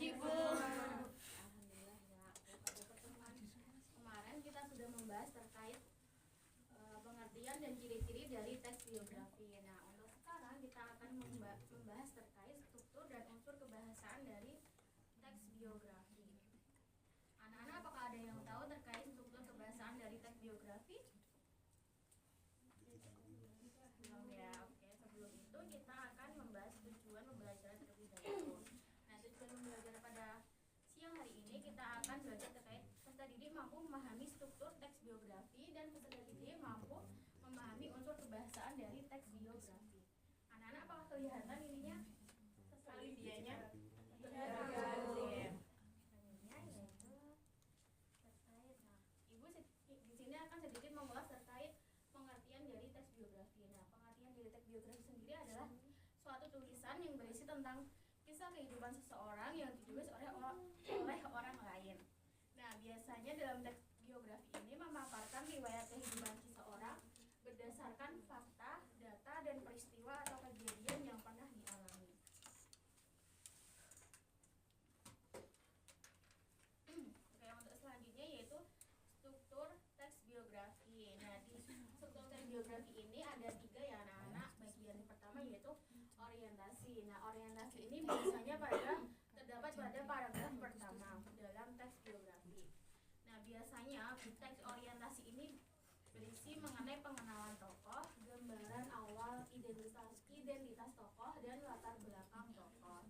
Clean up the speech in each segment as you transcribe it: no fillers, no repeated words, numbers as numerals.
kasih Bu. Alhamdulillah ya. Pada pertemuan kemarin kita sudah membahas terkait pengertian dan ciri-ciri dari teks biografi. Nah, untuk sekarang kita akan membahas terkait struktur dan unsur kebahasaan dari teks biografi. Anak-anak, apakah ada yang tahu terkait struktur kebahasaan dari teks biografi? Belum ya. Oke, sebelum itu kita akan membahas tujuan pembelajaran terlebih dahulu. Nah, tujuan pembelajaran pada siang hari ini kita akan belajar terkait peserta didik mampu memahami struktur teks biografi dan peserta didik mampu memahami unsur kebahasaan dari teks biografi. Anak-anak, apakah kelihatan ininya? Sekali dianya? Ibu di sini akan sedikit mengulas terkait pengertian dari teks biografi. Nah, pengertian dari teks biografi sendiri adalah suatu tulisan yang berisi tentang kisah kehidupan seseorang yang ditulis oleh orang lain. Nah, biasanya dalam teks biografi ini memaparkan riwayat kehidupan seseorang berdasarkan fakta, data, dan peristiwa atau kejadian yang pernah dialami. Oke, untuk selanjutnya yaitu struktur teks biografi. Nah, di struktur teks biografi ini ada 3 ya anak-anak. Bagian pertama yaitu orientasi. Nah, orientasi ini biasanya terdapat pada paragraf pertama dalam teks biografi. Nah, biasanya teks orientasi ini berisi mengenai pengenalan tokoh, gambaran awal identitas tokoh, dan latar belakang tokoh.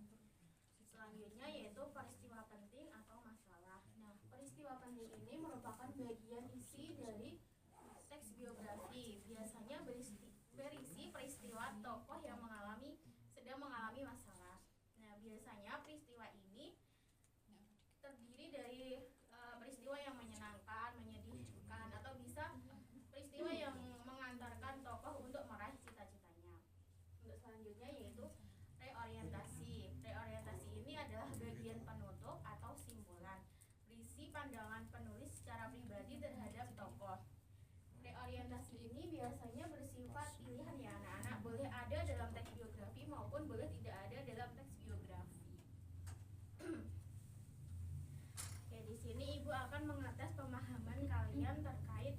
Selanjutnya yaitu peristiwa penting atau masalah. Nah, peristiwa penting ini merupakan bagian isi dari teks biografi. Biasanya berisi peristiwa tokoh yang sedang mengalami masalah. Nah, biasanya peristiwa ini terdiri dari peristiwa yang menyenangkan, menyedihkan, atau bisa peristiwa yang mengantarkan tokoh untuk meraih cita-citanya. Untuk selanjutnya yaitu reorientasi. Reorientasi ini adalah bagian penutup atau simpulan, berisi pandangan penulis secara pribadi terhadap tokoh. Reorientasi ini biasanya bersifat pilihan ya anak-anak, boleh ada dalam teks biografi maupun boleh tidak ada dalam teks biografi. Oke, di sini Ibu akan mengetes pemahaman kalian terkait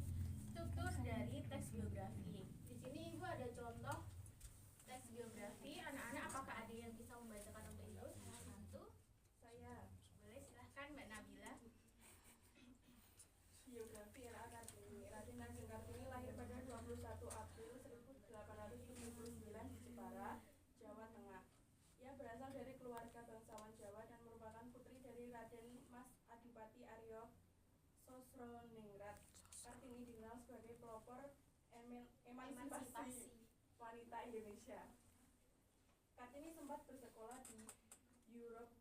struktur dari teks biografi. Di sini Ibu ada contoh teks biografi. Anak-anak, apakah ada yang bisa membacakan untuk Ibu? Satu. Saya. Boleh, silahkan Mbak Nabila. Biografi R.A. Kartini. Raden Ajeng Kartini lahir pada 21 April 1879 di Jepara, Jawa Tengah. Ia berasal dari keluarga bangsawan Jawa dan merupakan putri dari Raden Mas Adipati Aryo Sosroningrat. Kartini dikenal sebagai pelopor emansipasi wanita Indonesia. Kartini sempat bersekolah di Europe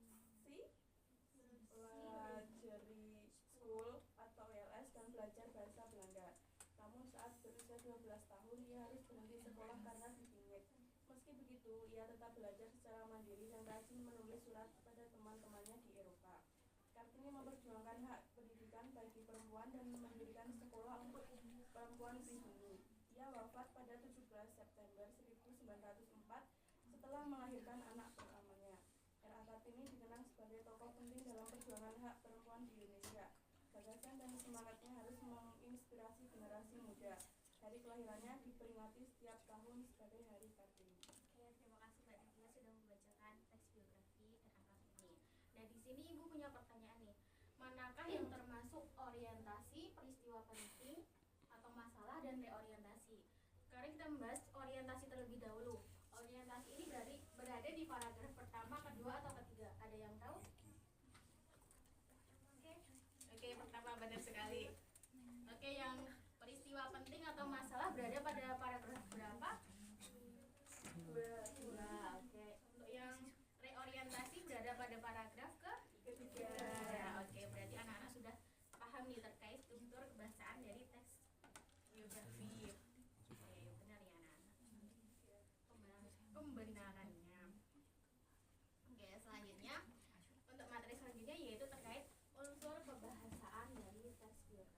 Library School atau LS dan belajar bahasa Belanda. Namun saat berusia 12 tahun ia harus berhenti sekolah karena dipingit. Meski begitu, ia tetap belajar secara mandiri dan rajin menulis surat kepada teman-temannya di Eropa. Kartini memperjuangkan hak pendidikan bagi perempuan dan mendirikan sekolah untuk perempuan pribumi. Ia wafat pada 17 September 1904 setelah melahirkan anak pertamanya. R.A. Kartini dikenang sebagai tokoh penting dalam perjuangan hak perempuan di Indonesia. Gagasan dan semangatnya harus menginspirasi generasi muda. Hari kelahirannya diperingati setiap tahun sebagai Hari Kartini. Oke, terima kasih Mbak Nabila sudah membacakan teks biografi R.A. Kartini. Nah, di sini Ibu punya pertanyaan nih. Manakah yang termasuk orientasi, peristiwa penting, atau masalah, dan reorientasi? Sekarang kita membahas orientasi terlebih dahulu. Orientasi ini berada di paragraf pertama, kedua, atau ketiga? Ada yang tahu? Oke, pertama benar sekali. Oke, yang peristiwa penting atau masalah berada pada paragraf berapa? Dua. Oke, untuk yang reorientasi berada pada paragraf ketiga. Ya, oke, berarti anak-anak sudah paham nih terkait struktur kebahasaan dari teks biografi. Oke, benar ya anak-anak. Pembenarannya. Oke, selanjutnya untuk materi selanjutnya yaitu terkait unsur kebahasaan dari teks biografi.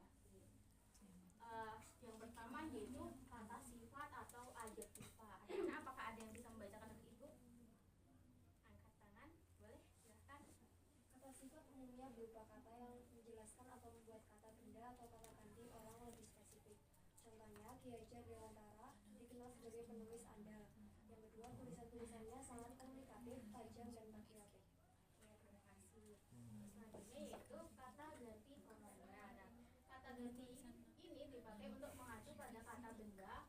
berupa kata yang menjelaskan atau membuat kata benda atau kata ganti orang lebih spesifik. Contohnya, Ki Hajar Dewantara dikenal sebagai penulis andal. Yang kedua, tulisan-tulisannya sangat komunikatif, tajam, dan patriotik. Ya, terima kasih. Selanjutnya yaitu kata ganti fenomena. Nah, kata ganti ini dipakai untuk mengacu pada kata benda,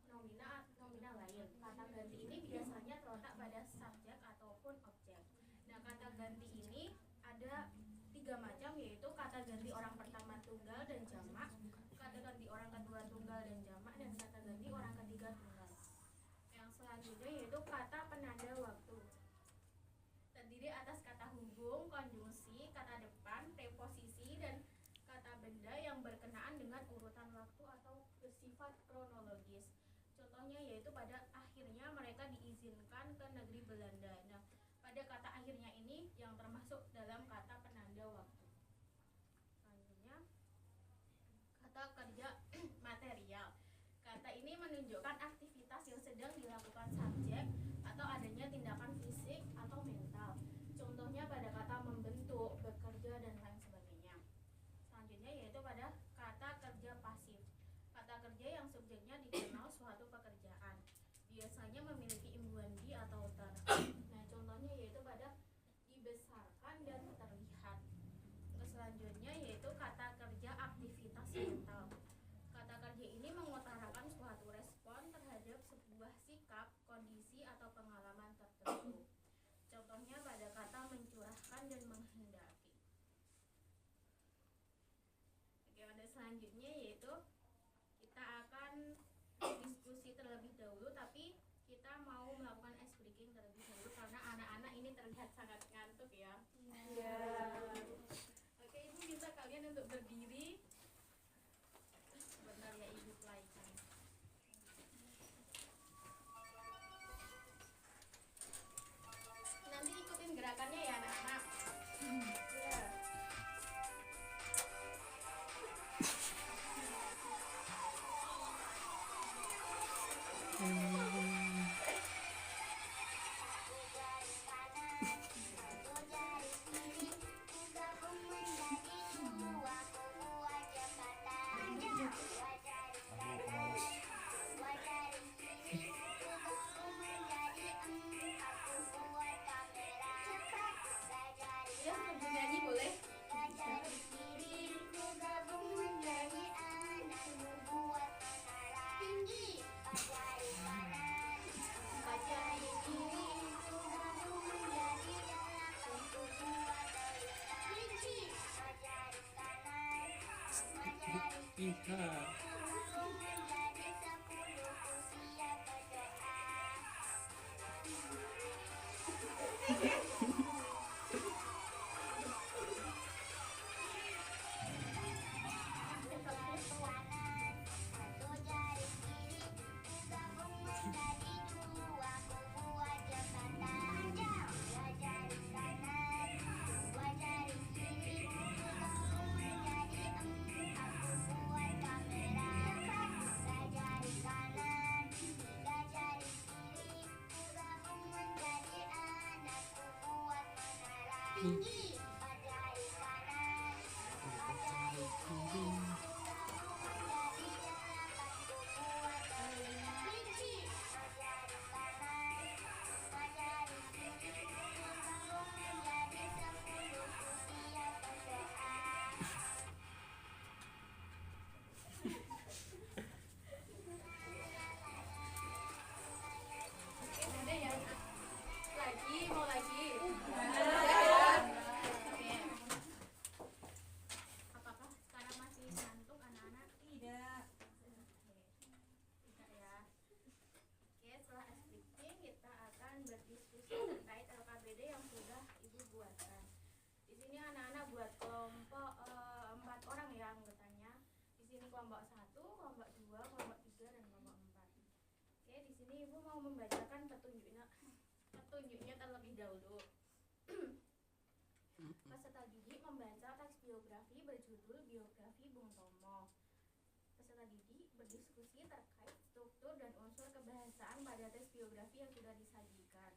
nomina lain. Kata ganti ini biasanya terletak pada subjek ataupun objek. Nah, kata ganti ini ada 3 macam, yaitu kata ganti orang pertama tunggal dan jamak, kata ganti orang kedua tunggal dan jamak, dan kata ganti orang ketiga tunggal. Yang selanjutnya yaitu kata penanda waktu. Terdiri atas kata hubung, konjungsi, kata depan, preposisi, dan kata benda yang berkenaan dengan urutan waktu atau bersifat kronologis. Contohnya yaitu pada akhirnya mereka diizinkan ke negeri Belanda. Nah, pada kata akhirnya ini yang termasuk dalam kata penanda waktu. Selanjutnya, kata kerja material. Kata ini menunjukkan aktivitas yang sedang dilakukan subjek atau adanya tindakan fisik atau mental. Contohnya pada kata membentuk, bekerja, dan lain sebagainya. Selanjutnya yaitu pada kata kerja pasif. Kata kerja yang subjeknya dikenal suatu pekerjaan, biasanya memiliki imbuhan di atau ter. Nah, contohnya yaitu pada dibesarkan dan terlihat. Selanjutnya yaitu kata kerja aktivitas mental. Kata kerja ini mengutarakan suatu respon terhadap sebuah sikap, kondisi, atau pengalaman tertentu. Contohnya pada kata mencurahkan dan menghendaki. Oke, pada selanjutnya yaitu kita akan diskusi terlebih dahulu, tapi kita mau melakukan ice breaking terlebih dahulu karena anak-anak ini terlihat sangat ngantuk ya. Iya. Oke, Ibu minta kalian untuk berdiri. Sebentar ya, Ibu pelajaran. Nanti ikutin gerakannya ya anak-anak. Iya. Ya, sambil nyanyi boleh. Oke, udah ya. Lagi, mau lagi? Oke. Apakah sekarang masih ngantuk anak-anak? Tidak. Tidak ya. Oke, setelah speaking kita akan berdiskusi terkait LKPD yang sudah Ibu buatkan. Di sini anak-anak buat kelompok 4 orang ya anggotanya. Di sini kelompok 1, kelompok 2, kelompok 3, dan kelompok 4. Oke, di sini Ibu mau membacakan petunjuknya terlebih dahulu. Peserta didik membaca teks biografi berjudul Biografi Bung Tomo. Peserta didik berdiskusi terkait struktur dan unsur kebahasaan pada teks biografi yang sudah disajikan.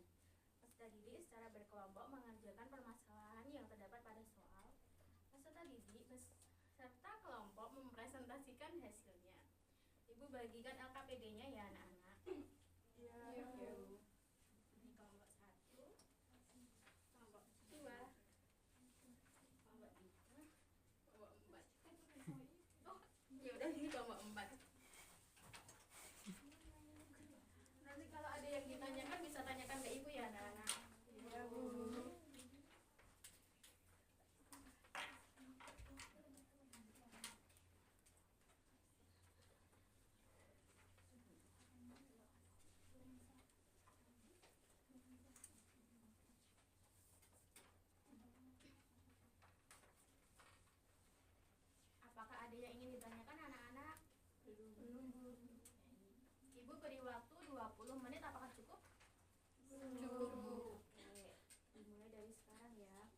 Peserta didik secara berkelompok mengerjakan permasalahan yang terdapat pada soal Ibu bagikan LKPD-nya ya anak-anak. Iya. Iya, Bu. Ini kelompok 1, kelompok 2, kelompok 3, kelompok 4. Oh, ya udah ini kelompok 4. Nanti kalau ada yang ditanyakan bisa tanyakan ke ibu ya anak-anak. Iya, Bu. Apakah ada yang ingin ditanyakan anak-anak? Belum, Bu. Ibu beri waktu 20 menit, apakah cukup? Cukup, Bu. Oke, dimulai dari sekarang ya.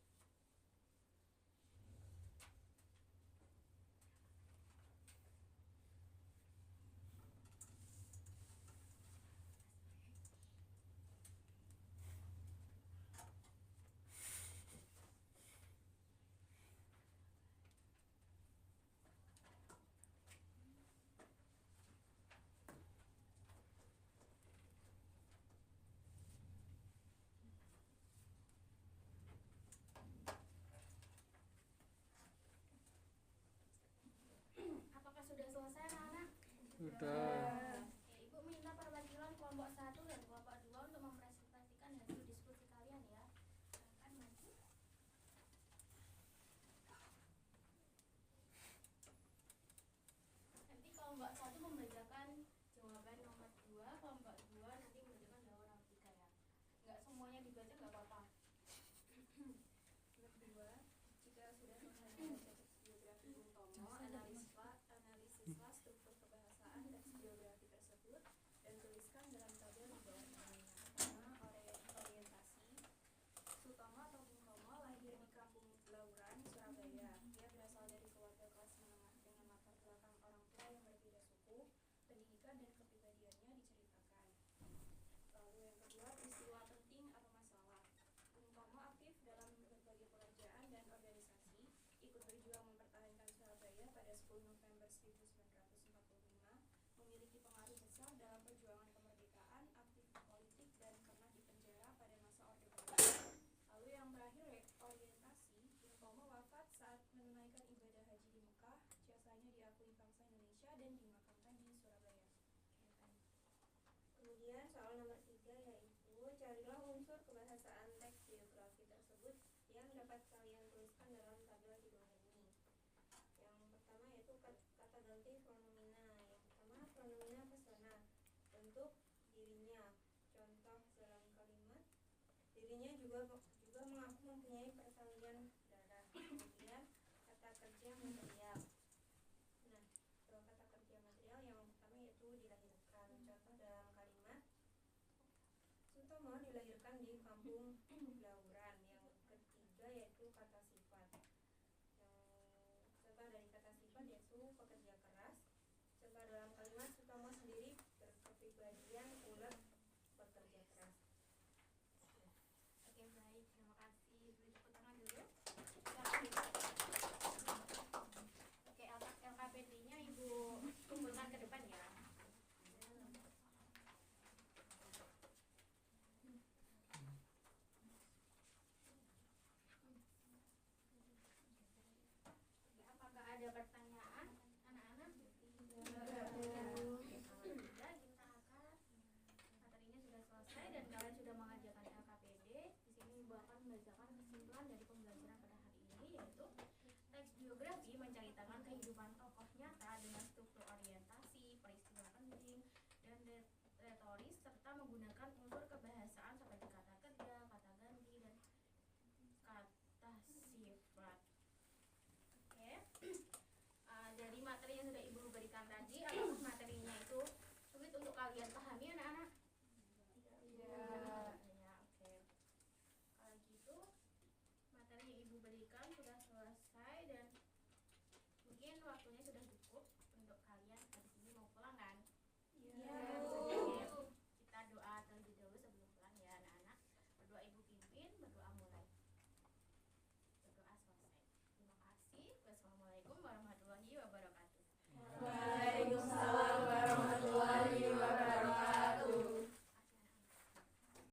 Apakah sudah selesai anak-anak? Sudah. Oke, Ibu minta perwakilan kelompok 1 dan kelompok 2 untuk mempresentasikan hasil diskusi kalian ya. Silakan maju. Nanti kelompok 1 membacakan jawaban nomor 2, kelompok 2 nanti membacakan jawaban nomor 3 ya. Enggak semuanya dibaca enggak apa-apa. Nomor 2, jika sudah selesai membaca teks biografi Bung Tomo, analisislah struktur kebahasaan teks biografi tersebut dan tuliskan dalam tabel di bawahnya. Pertama, orientasi. Sutomo atau Bung Tomo lahir di Kampung Blauran, Surabaya. Dia berasal dari keluarga kelas menengah dengan latar belakang orang tua yang berbeda suku. Pendidikan dan kepribadiannya diceritakan. Lalu yang kedua, peristiwa penting atau masalah. Bung Tomo aktif dalam berbagai pekerjaan dan organisasi, ikut berjuang mempertahankan Surabaya pada 10 November 1945, memiliki pengaruh besar dalam perjuangan kemerdekaan, aktif politik dan pernah dipenjara pada masa Orde Baru. Lalu yang terakhir, orientasi. Bung Tomo wafat saat menunaikan ibadah haji di Mekah, jasanya diakui bangsa Indonesia dan dimakamkan di Surabaya. Kemudian soal nomor 3 yaitu carilah unsur kebahasaan teks biografi tersebut yang dapat kalian tuliskan dalam tabel di bawah ini. Yang pertama yaitu kata ganti pronomina. Yang pertama pronomina persona. Bentuk dirinya. Contoh dalam kalimat dirinya juga mengaku mempunyai persalinan darah. Kemudian kata kerja material. Nah, kata kerja material yang pertama yaitu dilahirkan. Contoh dalam kalimat Sutomo dilahirkan di Kampung